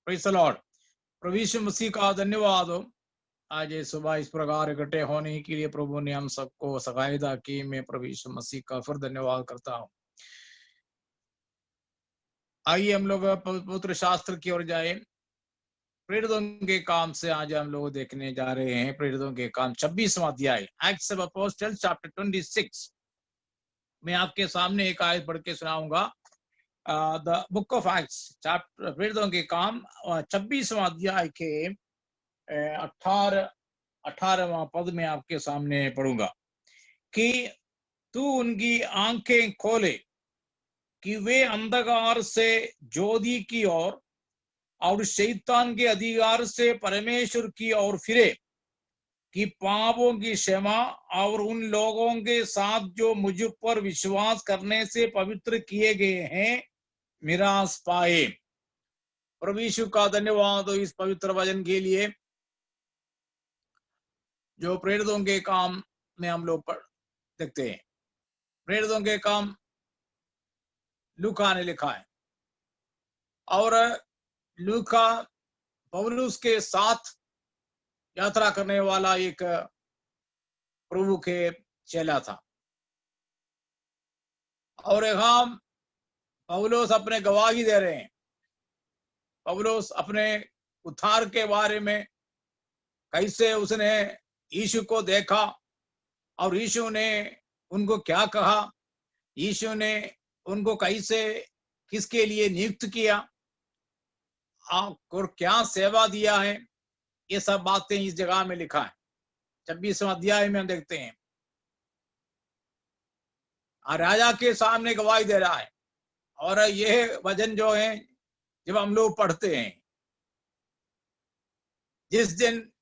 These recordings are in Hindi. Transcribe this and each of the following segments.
Praise the Lord. प्रभु यीशु मसीह का धन्यवाद हो। आज ये सुबह इस प्रकार इकट्ठे होने के लिए प्रभु ने हम सबको सहायता की। मैं प्रभु यीशु मसीह का फिर धन्यवाद करता हूँ। आइए हम लोग पवित्र शास्त्र की ओर जाए। प्रेरितों के काम से आज हम लोग देखने जा रहे हैं। प्रेरितों के काम 26वां अध्याय, एक्ट्स ऑफ अपोस्टल्स चैप्टर 26। मैं आपके सामने एक आयत पढ़ के सुनाऊंगा। The book of acts chapter, प्रेरितों के काम 26वां अध्याय के 18वां पद में आपके सामने पढ़ूंगा कि तू उनकी आंखें खोले कि वे अंधकार से ज्योति की ओर और शैतान के अधिकार से परमेश्वर की ओर फिरे, कि पापों की क्षमा और उन लोगों के साथ जो मुझ पर विश्वास करने से पवित्र किए गए हैं मिरास पाए। प्रभु यीशु का धन्यवाद हो इस पवित्र वचन के लिए जो प्रेरितों के काम में हम लोग देखते हैं। प्रेरितों के काम लूका ने लिखा है और लूका पौलुस के साथ यात्रा करने वाला एक प्रभु के चेला था। और यहाँ पौलुस अपने गवाही दे रहे हैं। पौलुस अपने उद्धार के बारे में, कैसे उसने यीशु को देखा और यीशु ने उनको क्या कहा, यीशु ने उनको कैसे किसके लिए नियुक्त किया और क्या सेवा दिया है, ये सब बातें इस जगह में लिखा है। 26वां अध्याय में हम देखते हैं राजा के सामने गवाही दे रहा है। और यह वचन जो है जब हम लोग पढ़ते हैं, जिस दिन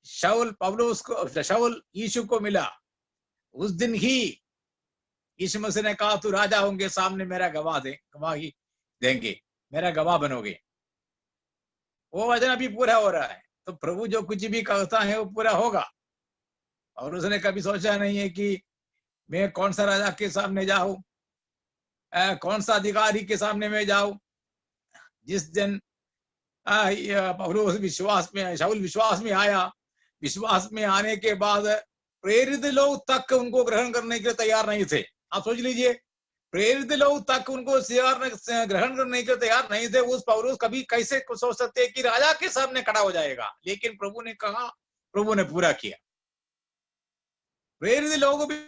शाऊल यीशु को मिला, उस दिन ही यीशु मसीह ने कहा तू राजाओं के सामने मेरा गवाही देंगे, मेरा गवाह बनोगे। वो वचन अभी पूरा हो रहा है। तो प्रभु जो कुछ भी कहता है वो पूरा होगा। और उसने कभी सोचा नहीं है कि मैं कौन सा राजा के सामने जाऊं, कौन सा अधिकारी के सामने मैं जाऊं। जिस दिन शाऊल विश्वास में आया, विश्वास में आने के बाद प्रेरित लोग तक उनको ग्रहण करने के लिए तैयार नहीं थे। आप सोच लीजिए, प्रेरित लोग तक उनको ग्रहण करने के लिए तैयार नहीं थे। उस पौलुस कभी कैसे सोच सकते कि राजा के सामने खड़ा हो जाएगा। लेकिन प्रभु ने कहा, प्रभु ने पूरा किया। प्रेरित लोग भी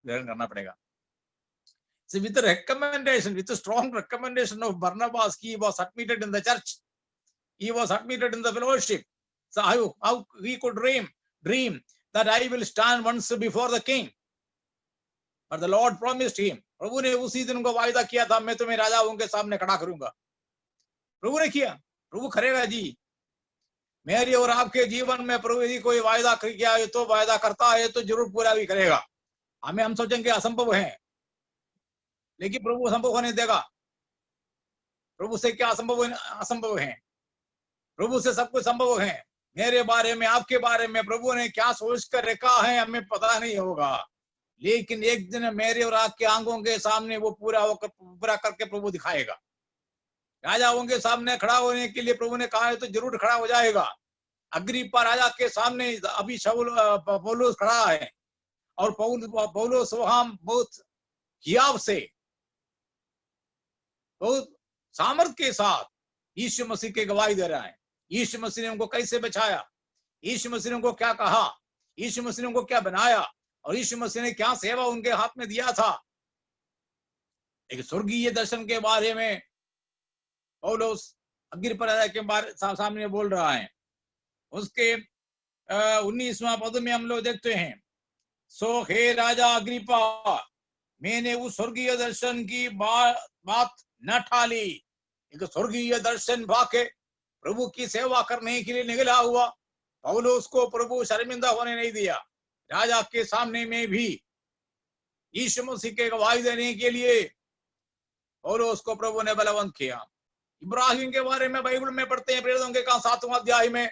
ग्रहण करना पड़ेगा। So with the strong recommendation of Barnabas, he was admitted in the church. He was admitted in the fellowship. So how he could dream that I will stand once before the king. But the Lord promised him. प्रभु ने उसी दिन को वायदा किया था, मैं तुम्हें राजाओं के सामने खड़ा करूंगा। प्रभु ने किया, प्रभु करेगा जी। मेरे और आपके जीवन में प्रभु यदि कोई वायदा किया है तो वायदा करता है तो जरूर पूरा भी करेगा। हम सोचेंगे असंभव है, लेकिन प्रभु असंभव होने देगा। प्रभु से क्या असंभव है? प्रभु से सब कुछ संभव है। मेरे बारे में, आपके बारे में प्रभु ने क्या सोच कर रखा है हमें पता नहीं होगा, लेकिन एक दिन मेरे और आपके आंखों के सामने वो पूरा करके प्रभु दिखाएगा। राजाओं के सामने खड़ा होने के लिए प्रभु ने कहा है तो जरूर खड़ा हो जाएगा। अग्रिप्पा राजा के सामने अभी पौलुस खड़ा है और पौलुस वहां बहुत हियाव से, बहुत सामर्थ के साथ यीशु मसीह के गवाही दे रहा है। यीशु मसीह ने उनको कैसे बचाया, यीशु मसीह ने उनको क्या कहा, यीशु मसीह ने उनको क्या बनाया और यीशु मसीह ने क्या सेवा उनके हाथ में दिया था। एक स्वर्गीय दर्शन के बारे में पौलुस अग्रिप्पा राजा के बारे सामने बोल रहा है। उसके 19वां पद में हम लोग देखते हैं, सो हे राजा अग्रिप्पा, मैंने उस स्वर्गीय दर्शन की बात न टाली। एक स्वर्गीय दर्शन पाके प्रभु की सेवा करने के लिए निकला हुआ पौलुस को प्रभु शर्मिंदा होने नहीं दिया। राजा के सामने में भी यीशु मसीह के गवाही देने के लिए पौलुस को प्रभु ने बलवंत किया। इब्राहिम के बारे में बाइबल में पढ़ते हैं, प्रेरितों के काम 7वां अध्याय में,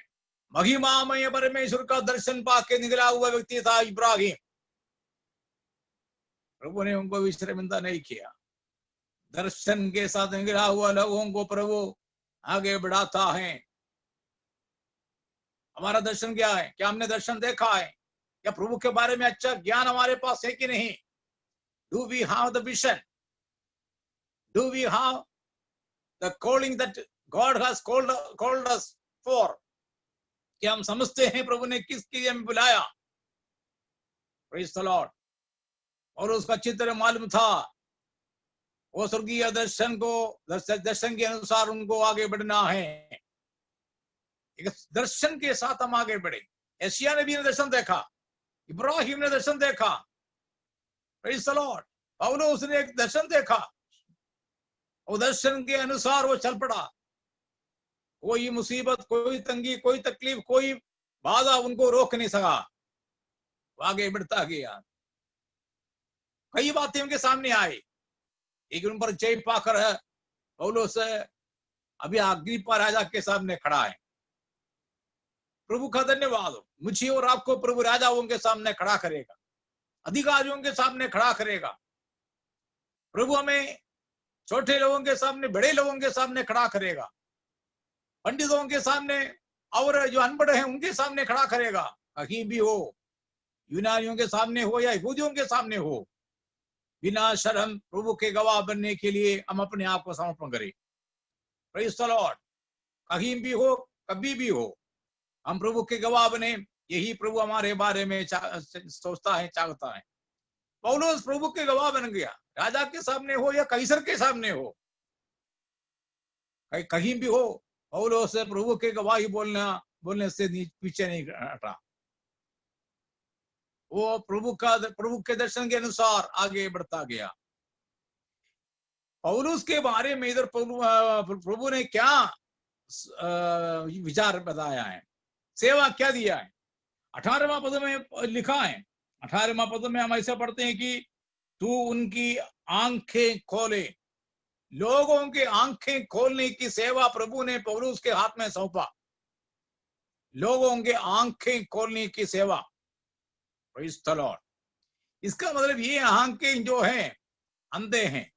महिमामय परमेश्वर का दर्शन पाके निकला हुआ व्यक्ति था इब्राहिम। प्रभु ने उनको भी शर्मिंदा नहीं किया। दर्शन के साथ निकला हुआ लोगों को प्रभु आगे बढ़ाता है। हमारा दर्शन क्या है? क्या हमने दर्शन देखा है? क्या प्रभु के बारे में अच्छा ज्ञान हमारे पास है कि नहीं? Do we have the vision? Do we have the calling that God has called us for? क्या हम समझते हैं प्रभु ने किसके लिए हमें बुलाया? Praise the Lord. और उसका अच्छी तरह मालूम था, वो स्वर्गीय दर्शन के अनुसार उनको आगे बढ़ना है। एक दर्शन के साथ हम आगे बढ़े। एशिया ने भी दर्शन देखा, इब्राहिम ने दर्शन देखा, प्रेज़ द लॉर्ड। पौलुस ने एक दर्शन देखा, वो दर्शन के अनुसार वो चल पड़ा। कोई मुसीबत, कोई तंगी, कोई तकलीफ, कोई बाधा उनको रोक नहीं सका, वो आगे बढ़ता गया। कई बातें उनके सामने आई, लेकिन उन पर जय पाकर पौलुस अभी अग्रिप्पा राजा के सामने खड़ा है। प्रभु का धन्यवाद हो, मुझे और आपको प्रभु राजाओं के सामने खड़ा करेगा, अधिकारियों के सामने खड़ा करेगा। प्रभु हमें छोटे लोगों के सामने, बड़े लोगों के सामने खड़ा करेगा, पंडितों के सामने और जो अनपढ़ हैं उनके सामने खड़ा करेगा। कहीं भी हो, यूनानियों के सामने हो या यहूदियों के सामने हो, बिना शर्म प्रभु के गवाह बनने के लिए हम अपने आप को समर्पण करें। Praise the Lord. कहीं भी हो, कभी भी हो, हम प्रभु के गवाह बने। यही प्रभु हमारे बारे में सोचता है, चाहता है। पौलुस प्रभु के गवाह बन गया, राजा के सामने हो या कैसर के सामने हो, कहीं भी हो, पौलुस प्रभु के गवाही बोलने से पीछे नहीं हटा। वो प्रभु के दर्शन के अनुसार आगे बढ़ता गया। पौलुस के बारे में इधर प्रभु ने क्या विचार बताया है, सेवा क्या दिया है? 18वां पद में लिखा है, 18वां पद में हम ऐसा पढ़ते हैं कि तू उनकी आंखें खोले। लोगों के आंखें खोलने की सेवा प्रभु ने पौलुस के हाथ में सौंपा। लोगों के आंखें खोलने की सेवा। Praise the Lord. इसका मतलब ये आंखें जो हैं अंधे हैं,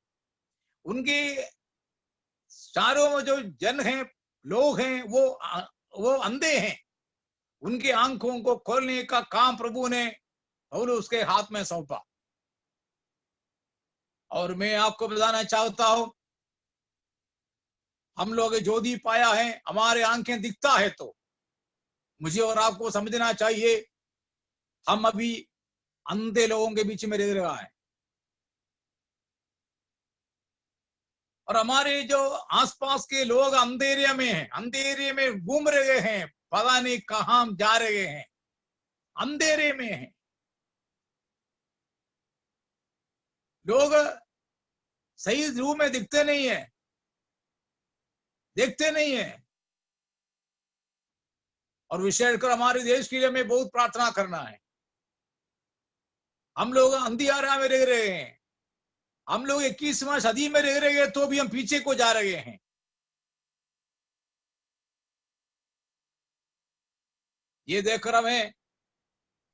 उनके चारों में जो जन हैं, लोग हैं, वो अंधे हैं। उनकी आंखों को खोलने का काम प्रभु ने पौलुस के हाथ में सौंपा। और मैं आपको बताना चाहता हूं, हम लोग जो भी पाया है, हमारे आंखें दिखता है, तो मुझे और आपको समझना चाहिए हम अभी अंधे लोगों के बीच में रह रहा है। और हमारे जो आसपास के लोग अंधेरे में हैं, अंधेरे में घूम रहे हैं, पता नहीं कहां जा रहे हैं, अंधेरे में हैं। लोग सही रूप में दिखते नहीं है, देखते नहीं है। और विशेषकर हमारे देश के लिए हमें बहुत प्रार्थना करना है। हम लोग अंधियारा में रह रहे हैं, हम लोग 21वां सदी में रह रहे हैं, तो भी हम पीछे को जा रहे हैं। ये देखकर हमें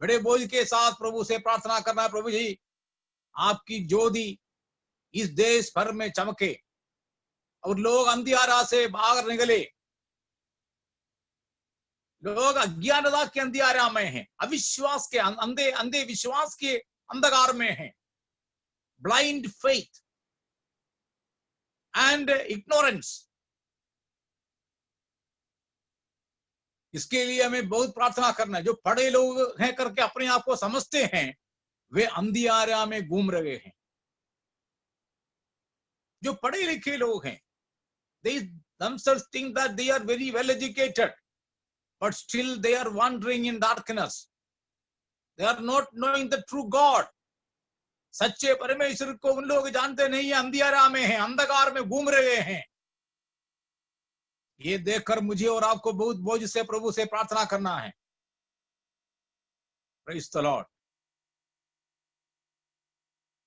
बड़े बोझ के साथ प्रभु से प्रार्थना करना है, प्रभु जी आपकी ज्योति इस देश भर में चमके और लोग अंधियारा से बाहर निकले। लोग अज्ञानता के अंधियारा में हैं, अविश्वास के अंधे विश्वास के अंधकार में हैं, ब्लाइंड फेथ एंड इग्नोरेंस। इसके लिए हमें बहुत प्रार्थना करना है। जो पढ़े लोग हैं करके अपने आप को समझते हैं, वे अंधियारा में घूम रहे हैं। जो पढ़े लिखे लोग हैं, they themselves think that they are very well educated, but still they are wandering in darkness. They are not knowing the true God. सच्चे परमेश्वर को उन लोग जानते नहीं है, अंधियारा में हैं, अंधकार में घूम रहे हैं। ये देखकर मुझे और आपको बहुत बोझ से प्रभु से प्रार्थना करना है। Praise the Lord.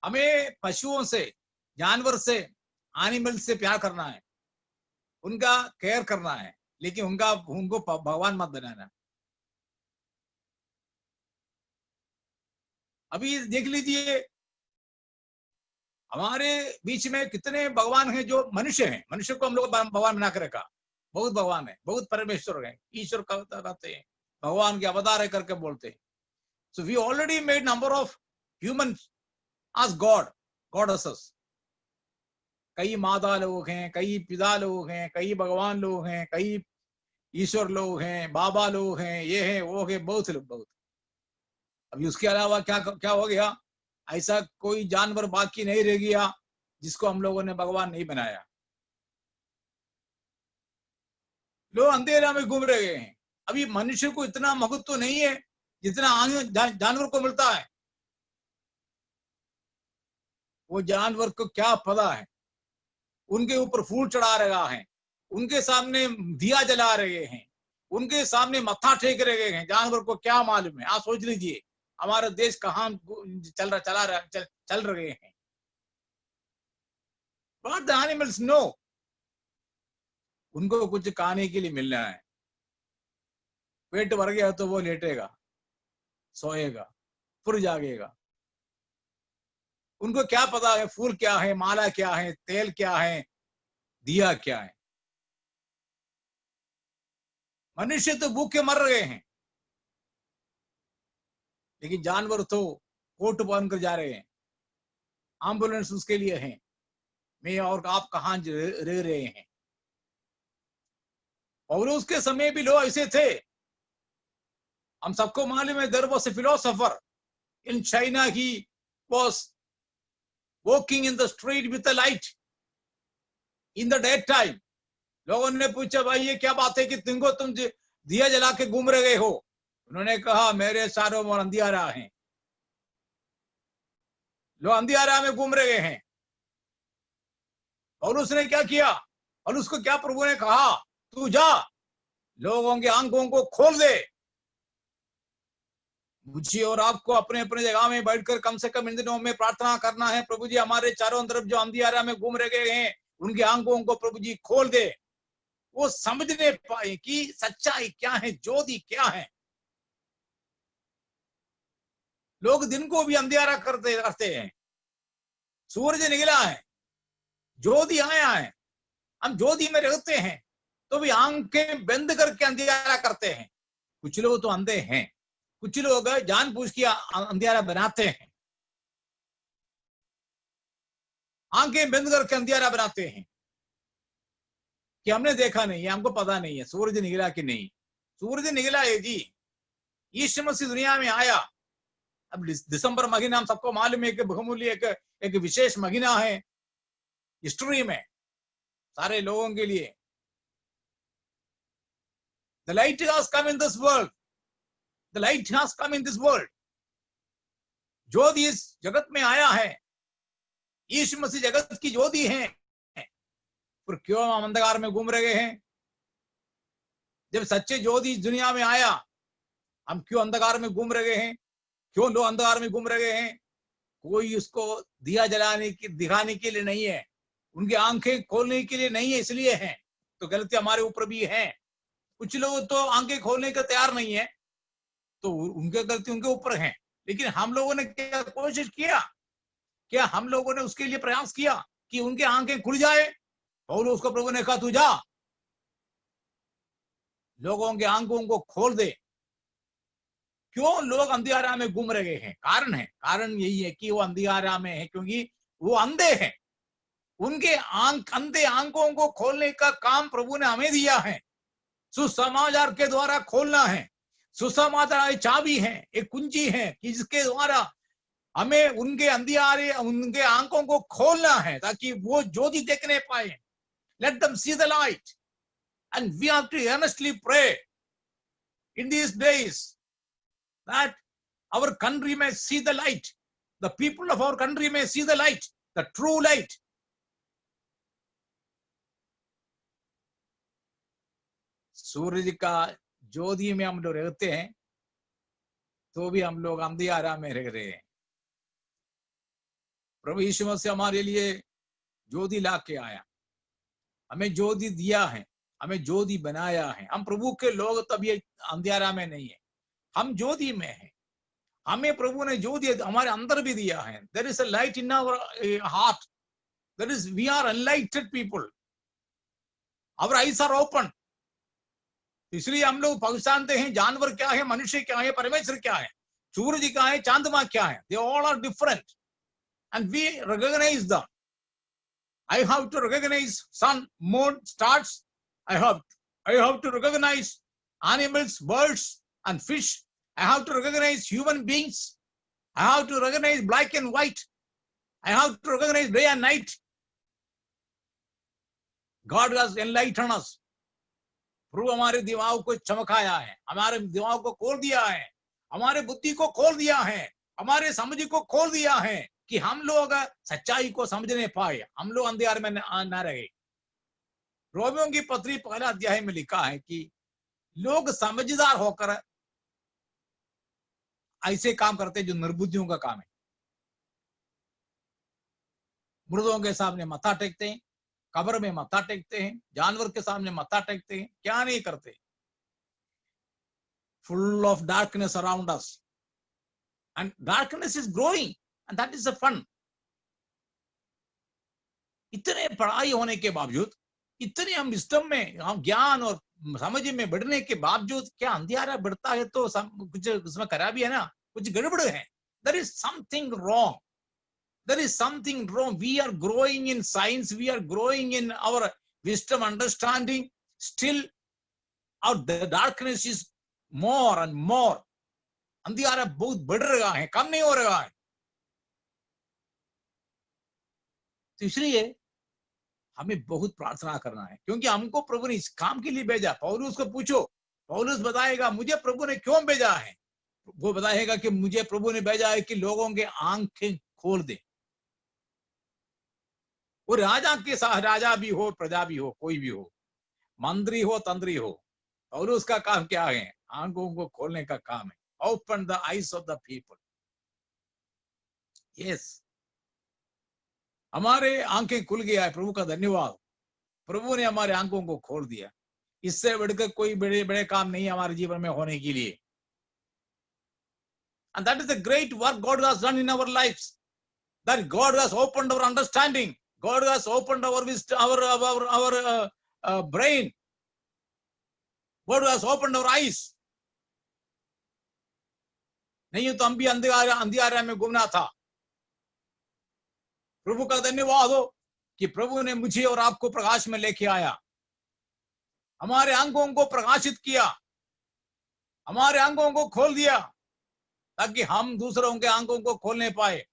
हमें पशुओं से, जानवर से, एनिमल से प्यार करना है। उनका केयर करना है, लेकिन उनको भगवान मत बनाना। अभी देख लीजिए हमारे बीच में कितने भगवान हैं जो मनुष्य हैं। मनुष्य को हम लोग भगवान बना के रखा। बहुत भगवान है, बहुत परमेश्वर है, ईश्वर कहते हैं, भगवान के अवतार है करके बोलते हैं। So we already made number of human as God, goddesses. कई माता लोग हैं, कई पिता लोग हैं, कई भगवान लोग हैं, कई ईश्वर लोग हैं, बाबा लोग हैं, ये है वो है, बहुत लोग बहुत। अभी उसके अलावा क्या क्या हो गया, ऐसा कोई जानवर बाकी नहीं रह गया जिसको हम लोगों ने भगवान नहीं बनाया। लोग अंधेरा में घूम रहे हैं। अभी मनुष्य को इतना महत्व तो नहीं है जितना जानवर को मिलता है। वो जानवर को क्या पता है, उनके ऊपर फूल चढ़ा रहा है, उनके सामने दिया जला रहे हैं, उनके सामने मत्था टेक रहे हैं। जानवर को क्या मालूम है? आप सोच लीजिए हमारा देश कहाँ चल रहे हैं। What the animals know? उनको कुछ खाने के लिए मिलना है। पेट भर गया तो वो लेटेगा, सोएगा, फिर जागेगा। उनको क्या पता है फूल क्या है, माला क्या है, तेल क्या है, दिया क्या है। मनुष्य तो भूखे मर रहे हैं, लेकिन जानवर तो कोट पहन कर जा रहे हैं। एम्बुलेंस उसके लिए है। मैं और आप कहाँ रह रहे हैं। और उसके समय भी लोग ऐसे थे। हम सबको मालूम है, there was a philosopher in China, he was walking in the street with a light in the day time. लोगों ने पूछा, भाई ये क्या बात है कि तुम दिया जला के घूम रहे हो? उन्होंने कहा, मेरे चारों ओर अंधियारा है, लोग अंधियारा में घूम रहे हैं। और उसने क्या किया? और उसको क्या प्रभु ने कहा, तू जा, लोगों के आंखों को खोल दे। मुझे और आपको अपने अपने जगह में बैठकर कम से कम इन दिनों में प्रार्थना करना है, प्रभु जी हमारे चारों तरफ जो अंधियारा में घूम रहे हैं उनकी आंखों को प्रभु जी खोल दे, वो समझने पाए कि सच्चाई क्या है, ज्योति क्या है। लोग दिन को भी अंधियारा करते हैं। सूरज निकला है, ज्योति आया है, हम ज्योति में रहते हैं, तो भी आंखें बंद करके अंधियारा करते हैं। कुछ लोग तो अंधे हैं, कुछ लोग जानबूझ के अंधियारा बनाते हैं, आंखें बंद करके अंधियारा बनाते हैं कि हमने देखा नहीं है, हमको पता नहीं है सूरज निकला कि नहीं। सूरज निकला है जी, यीशु मसीह दुनिया में आया। अब दिसंबर महीना हम सबको मालूम है कि बहुमूल्य एक विशेष महीना है हिस्ट्री में सारे लोगों के लिए। The light has come in this world. The light has come in this world. ज्योति इस जगत में आया है, यीशु मसीह जगत की ज्योति है। पर क्यों हम अंधकार में घूम रहे हैं? जब सच्चे ज्योति दुनिया में आया, हम क्यों अंधकार में घूम रहे हैं? क्यों लोग अंधकार में घूम रहे हैं? कोई उसको दिया दिखाने के लिए नहीं है, उनकी आंखें खोलने के लिए नहीं है, इसलिए है। तो गलती हमारे ऊपर भी है। कुछ लोग तो आंखें खोलने का तैयार नहीं है, तो उनकी गलती उनके ऊपर है। लेकिन हम लोगों ने क्या कोशिश किया? क्या हम लोगों ने उसके लिए प्रयास किया कि उनके आंखें खुल जाए? और उसको प्रभु ने कहा, तू जा, लोगों के आंखों को खोल दे। क्यों लोग अंधियारा में घूम रहे हैं? कारण यही है कि वो अंधियारा में है, क्योंकि वो अंधे हैं। उनके अंधे आंखों को खोलने का काम प्रभु ने हमें दिया है। सुसमाचार के द्वारा खोलना है। सुसमाचार चाबी है, एक कुंजी है कि जिसके द्वारा हमें उनके अंधियारे, उनके आंखों को खोलना है ताकि वो ज्योति देखने पाए। Let them see the light, and we have to earnestly pray in these days that our country may see the light. The people of our country may see the light, the true light. सूरज का ज्योति में हम लोग रहते हैं, तो भी हम लोग अंधियारा में रह रहे हैं। प्रभु यीशु मसीह हमारे लिए ज्योति ला के आया। हमें ज्योति दिया है, हमें ज्योति बनाया है। हम प्रभु के लोग, तब ये अंधियारा में नहीं है, हम ज्योति में हैं। हमें प्रभु ने ज्योति हमारे अंदर भी दिया है। There is a light in our heart, there is, we are unlighted people, our eyes are open. इसलिए हम लोग पहचानते हैं जानवर क्या है, मनुष्य क्या है, परमेश्वर क्या है, सूरज क्या है, चांदमा क्या है। They all are different and we recognise them. I have to recognize sun, moon, stars. I have to recognize animals, birds, and fish. I have to recognize human beings. I have to recognize black and white. I have to recognize day and night. God has enlightened us. प्रभु हमारे दिमाग को चमकाया है, हमारे दिमाग को खोल दिया है, हमारे बुद्धि को खोल दिया है, हमारे समझ को खोल दिया है कि हम लोग सच्चाई को समझने पाए, हम लोग अंधेरे में न रहे। रोमियों की पत्री पहला अध्याय में लिखा है कि लोग समझदार होकर ऐसे काम करते जो निर्बुद्धियों का काम है। मुर्दों के सामने मत्था टेकते हैं, कब्र में मत्था टेकते हैं, जानवर के सामने मत्था टेकते हैं, क्या नहीं करते। Full of darkness around us, and darkness is growing, and that is the fun. इतने पढ़ाई होने के बावजूद, इतने हम विस्डम में, हम ज्ञान और समझ में बढ़ने के बावजूद क्या अंधियारा बढ़ता है तो कुछ उसमें खराबी है ना, कुछ गड़बड़ है। There is something wrong. There is something wrong. We are growing in science, we are growing in our wisdom, understanding. Still, the darkness is more and more. अंधियारा बहुत बढ़ रहा है, कम नहीं हो रहा है। तो इसलिए हमें बहुत प्रार्थना करना है, क्योंकि हमको प्रभु ने इस काम के लिए भेजा। पौलुस को पूछो, पौलुस बताएगा मुझे प्रभु ने क्यों भेजा है। वो बताएगा कि मुझे प्रभु ने भेजा है कि लोगों के आंखें खोल दे। वो राजा के साथ, राजा भी हो, प्रजा भी हो, कोई भी हो, मंत्री हो, तंत्री हो, पौलुस का काम क्या है? आंखों को खोलने का काम है। Open the eyes of the people. Yes, हमारे आंखें खुल गया है, प्रभु का धन्यवाद। प्रभु ने हमारे आंखों को खोल दिया। इससे बढ़कर कोई बड़े बड़े काम नहीं हमारे जीवन में होने के लिए। And that is the great work God has done in our lives. That God has opened our understanding. God has opened our wisdom, our brain. God has opened our eyes. नहीं तो हम भी अंधियारे में गुमना था। प्रभु का धन्यवाद हो कि प्रभु ने मुझे और आपको प्रकाश में लेके आया, हमारे आंखों को प्रकाशित किया, हमारे आंखों को खोल दिया, ताकि हम दूसरों के आंखों को खोलने पाए।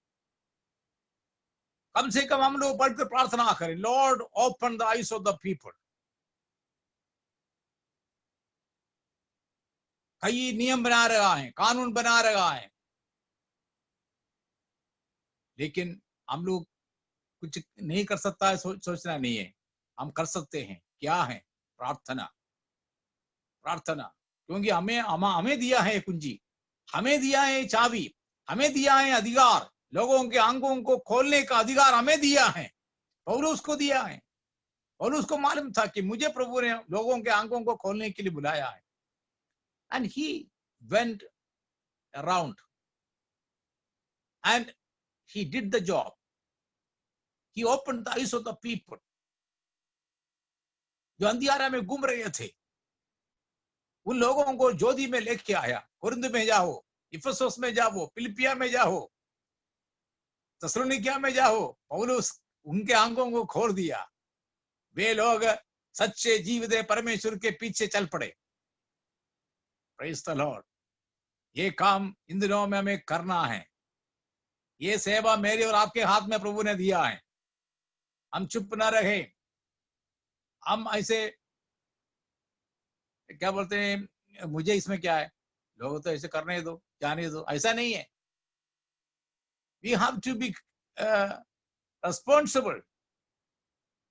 कम से कम हम लोग बढ़कर प्रार्थना करें, Lord open the eyes of the people. कई नियम बना रहा है, कानून बना रहा है, लेकिन हम लोग कुछ नहीं कर सकता है, सोचना नहीं है। हम कर सकते हैं, क्या है? प्रार्थना, प्रार्थना। क्योंकि हमें दिया है कुंजी, हमें दिया है चाबी, हमें दिया है अधिकार। लोगों के आंखों को खोलने का अधिकार हमें दिया है, पौलुस को दिया है। पौलुस को मालूम था कि मुझे प्रभु ने लोगों के आंखों को खोलने के लिए बुलाया है। And he went around and he did the job. He opened the eyes of the people. जो अंधियारा में घूम रहे थे, उन लोगों को ज्योति में लेके आया। कुरिन्थ में जाओ, इफिसुस में जाओ, फिलिपिया में जाओ, थिस्सलुनीकिया में जाओ, पौलुस उनके आंखों को खोल दिया। वे लोग सच्चे जीवित परमेश्वर के पीछे चल पड़े। Praise the Lord. ये काम इन दिनों में हमें करना है। ये सेवा मेरे और आपके हाथ में प्रभु ने दिया है। हम चुप ना रहे, हम ऐसे क्या बोलते हैं, मुझे इसमें क्या है, लोग तो ऐसे करने दो, जाने दो, ऐसा नहीं है। We have to be responsible.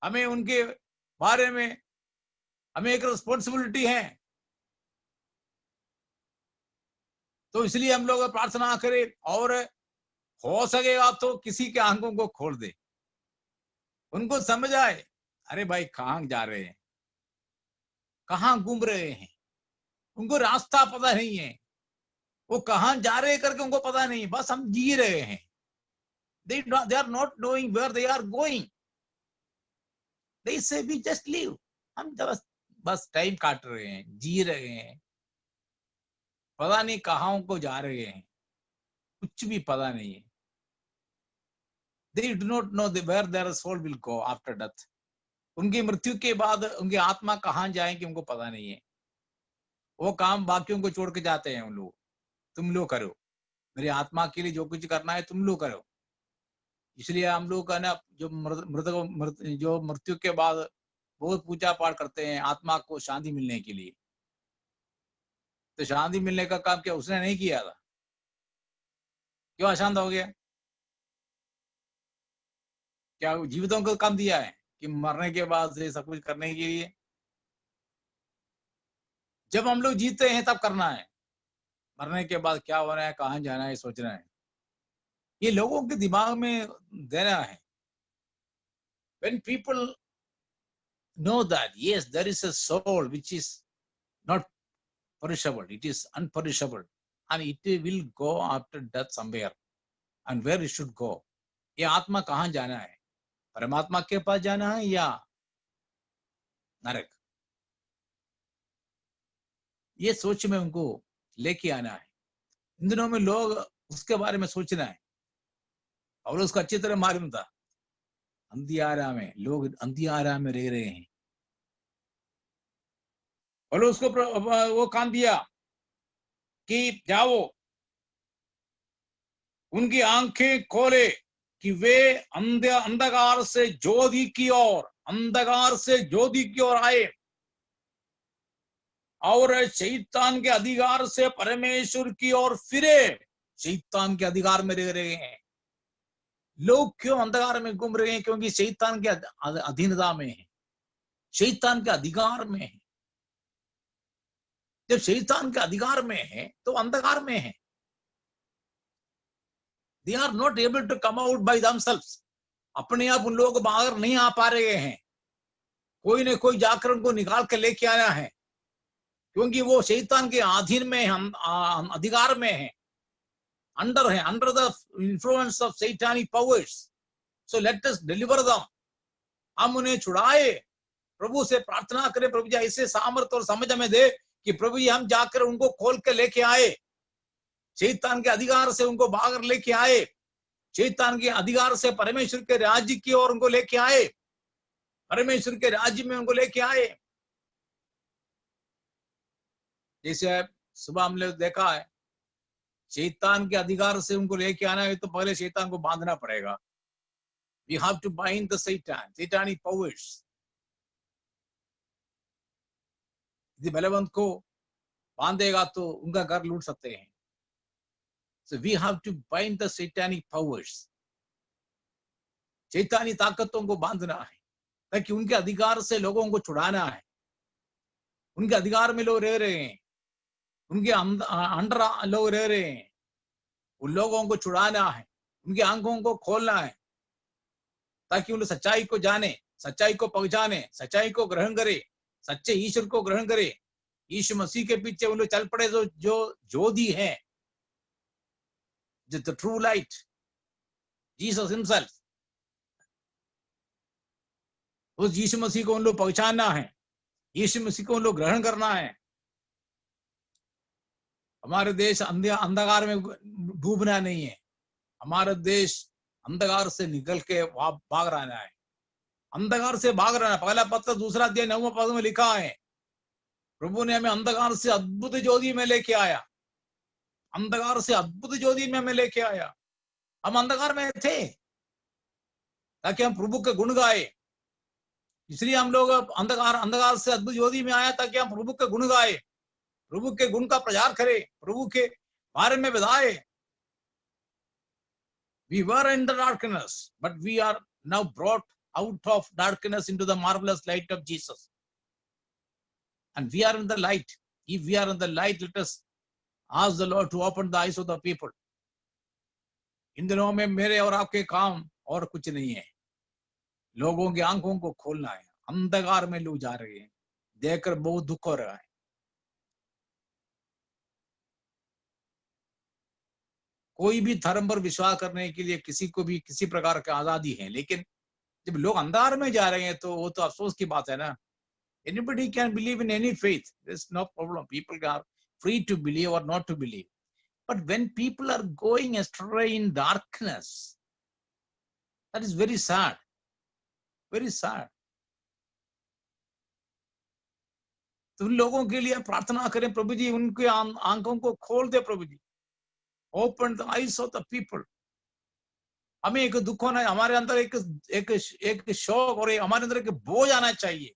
हमें उनके बारे में हमें एक रिस्पॉन्सिबिलिटी है। तो इसलिए हम लोग प्रार्थना करें, और हो सकेगा तो किसी के आंखों को खोल दे, उनको समझ आए। अरे भाई कहाँ जा रहे हैं, कहाँ घूम रहे हैं, उनको रास्ता पता नहीं है, वो कहाँ जा रहे हैं करके उनको पता नहीं, बस हम जी रहे हैं. They are not knowing where they are going. They say we just live. हम बस टाइम काट रहे हैं, जी रहे हैं, पता नहीं कहाँ उनको जा रहे हैं, कुछ भी पता नहीं है. They do not know where their soul will go after death. उनकी मृत्यु के बाद उनकी आत्मा कहाँ जाएगी उनको पता नहीं है. वो काम बाकियों को छोड़ के जाते हैं उन लोग, तुम लोग करो, मेरी आत्मा के लिए जो कुछ करना है तुम लोग करो. इसलिए हम लोग का ना जो जो मृत्यु के बाद बहुत पूजा पाठ करते हैं आत्मा को शांति मिलने के लिए. तो शांति मिलने का काम क्या उसने नहीं किया था, क्यों अशांत हो गया? क्या जीवितों को काम दिया है कि मरने के बाद से सब कुछ करने के लिए? जब हम लोग जीते हैं तब करना है, मरने के बाद क्या होना है, कहाँ जाना है, सोचना है. ये लोगों के दिमाग में देना है. When people know that yes there is a soul which is not perishable, it is unperishable, and it will go after death somewhere, and where it should go. ये आत्मा कहाँ जाना है, परमात्मा के पास जाना है या नरक? ये सोच में उनको लेके आना है. इन दिनों में लोग उसके बारे में सोचना है, और उसको अच्छी तरह मालूम था. अंधियारा में लोग अंधियारा में रह रहे हैं, और उसको वो काम दिया कि जाओ उनकी आंखें खोले कि वे अंधकार से ज्योति की ओर, अंधकार से ज्योति की ओर आए, और शैतान के अधिकार से परमेश्वर की ओर फिरे. शैतान के अधिकार में रह रहे हैं लोग. क्यों अंधकार में घूम रहे हैं? क्योंकि शैतान के अधीनता में है, शैतान के अधिकार में है. जब शैतान के अधिकार में है तो अंधकार में है. They are not able to come out by themselves. अपने आप उन लोगों को बाहर नहीं आ पा रहे हैं, कोई न कोई जाकर उनको निकाल के लेके आना है, क्योंकि वो शैतान के अधीन में है, अधिकार में है, अंडर है, अंडर द इन्फ्लुएंस ऑफ सैतानिक powers. So let us deliver them. हम उन्हें छुड़ाए, प्रभु से प्रार्थना करें, प्रभु जी ऐसे सामर्थ्य और समझ हमें दे कि प्रभु जी हम जाकर उनको खोल के लेके आए, शैतान के अधिकार से उनको बाहर लेके आए, शैतान के अधिकार से परमेश्वर के राज्य की ओर उनको लेके आए, परमेश्वर के राज्य में उनको लेके आए. जैसे सुबह हमने देखा है, शैतान के अधिकार से उनको लेके आना है तो पहले शैतान को बांधना पड़ेगा. We have to bind the Satan, satanic powers. यदि बलवंत को बांधेगा तो उनका घर लूट सकते हैं. So we have to bind the satanic powers. शैतानी ताकतों को बांधना है ताकि उनके अधिकार से लोगों को छुड़ाना है. उनके अधिकार में लोग रह रहे हैं, उनके अंडर लोग रह रहे हैं, उन लोगों को छुड़ाना है, उनकी आंखों को खोलना है ताकि उन सच्चाई को जाने, सच्चाई को पहचाने, सच्चाई को ग्रहण करे, सच्चे ईश्वर को ग्रहण करे. यीशु मसीह के पीछे उन लोग चल पड़े जो ज्योति है, the true light, Jesus himself. उस यीशु मसीह को उन लोग पहचानना है, यीशु मसीह को उन लोग ग्रहण करना है. हमारे देश अंधकार में डूबना नहीं है, हमारा देश अंधकार से निकल के भाग रहा है, अंधकार से भाग रहा है. पहला पत्र 2 अध्याय 9 पद में लिखा है, प्रभु ने हमें अंधकार से अद्भुत ज्योति में लेके आया, अंधकार से अद्भुत ज्योति में हमें लेके आया. हम अंधकार में थे ताकि हम प्रभु के गुण गाए, इसलिए हम लोग अंधकार से अद्भुत ज्योति में आया ताकि हम प्रभु के गुण गाए, प्रभु के गुण का प्रचार करें, प्रभु के बारे में बताए. We were in the darkness, but we are now brought out of darkness into the marvelous light of Jesus. And we are in the light. If we are in the light, let us ask the Lord to open the eyes of the people. इन दिनों में मेरे और आपके काम और कुछ नहीं है, लोगों की आंखों को खोलना है, अंधकार में लोग जा रहे हैं, देखकर बहुत दुख हो रहा है। कोई भी धर्म पर विश्वास करने के लिए किसी को भी किसी प्रकार की आजादी है, लेकिन जब लोग अंधकार में जा रहे हैं तो वो तो अफसोस की बात है ना। Anybody can believe in any faith. There's no problem. People are free to believe or not to believe. But when people are going astray in darkness, that is very sad. Very sad. तो उन लोगों के लिए प्रार्थना करें, प्रभु जी उनके आंखों को खोल दे, प्रभु जी open the eyes of the people. हमें एक दुख होना है, हमारे अंदर एक एक एक शौक और हमारे अंदर एक बोझ आना चाहिए।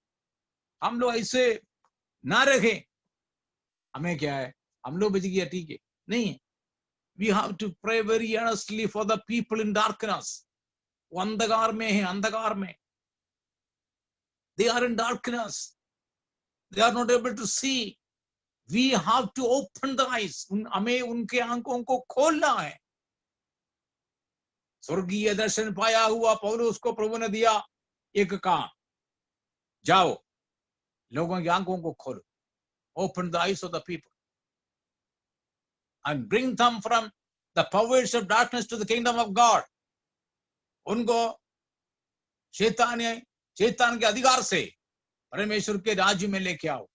हम लोग ऐसे ना रखें, हमें क्या है, हम लोग बच गया ठीक है, नहीं। We have to pray very earnestly for the people in darkness. वो अंधकार में है, अंधकार में, they are in darkness, they are not able to see. We have to open the eyes. हमें उनके आंखों को खोलना है। स्वर्गीय दर्शन पाया हुआ पौलुस को प्रभु ने दिया एक काम, जाओ लोगों की आंखों को खोलो, open the eyes of the people and bring them from the powers of darkness to the kingdom of God. उनको शैतान के अधिकार से परमेश्वर के राज्य में लेके आओ।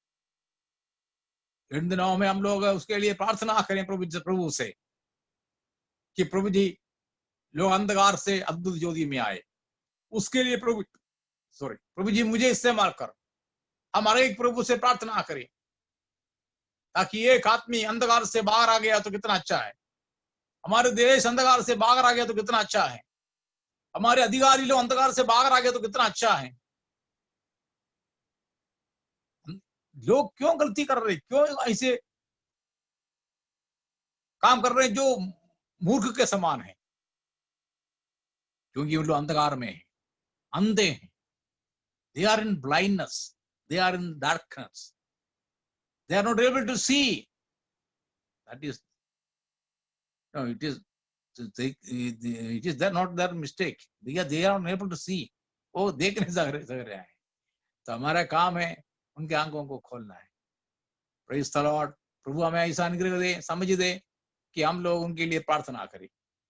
इन दिनों में हम लोग उसके लिए प्रार्थना करें प्रभु से कि प्रभु जी लोग अंधकार से अद्भुत ज्योति में आए। उसके लिए प्रभु जी मुझे इस्तेमाल कर। हमारे एक प्रभु से प्रार्थना करें ताकि एक आदमी अंधकार से बाहर आ गया तो कितना अच्छा है, हमारे देश अंधकार से बाहर आ गया तो कितना अच्छा है, हमारे अधिकारी लोग अंधकार से बाहर आ गए तो कितना अच्छा है। लोग क्यों गलती कर रहे, क्यों ऐसे काम कर रहे हैं जो मूर्ख के समान है? क्योंकि वो लोग अंधकार में है, अंधे हैं। They are in blindness, they are in darkness, they are not able to see. That is, no, it is not their mistake. They are unable to see. वो देख नहीं सक रहे हैं। तो हमारा काम है उनके आंखों को खोलना है। Praise the Lord. प्रभु हमें ऐसा अनुग्रह दे, समझ दे कि हम लोग उनके लिए प्रार्थना करें,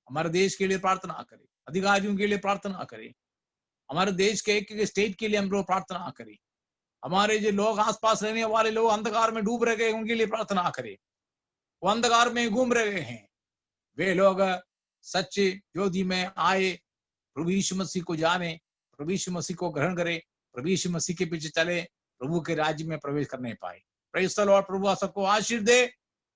हमारे देश के लिए प्रार्थना करें, अधिकारियों के लिए प्रार्थना करें, हमारे देश के एक स्टेट के लिए हम लोग प्रार्थना करें, हमारे जो लोग आसपास रहने वाले लोग अंधकार में डूब रहे हैं उनके लिए प्रार्थना करें। वो अंधकार में घूम रहे हैं, वे लोग सच्चे ज्योति में आए, प्रभु यीशु मसीह को जाने, प्रभु यीशु मसीह को ग्रहण करे, प्रभु यीशु मसीह के पीछे चले, प्रभु के राज्य में प्रवेश करने पाए। Praise the Lord. प्रभु सबको आशीष दे।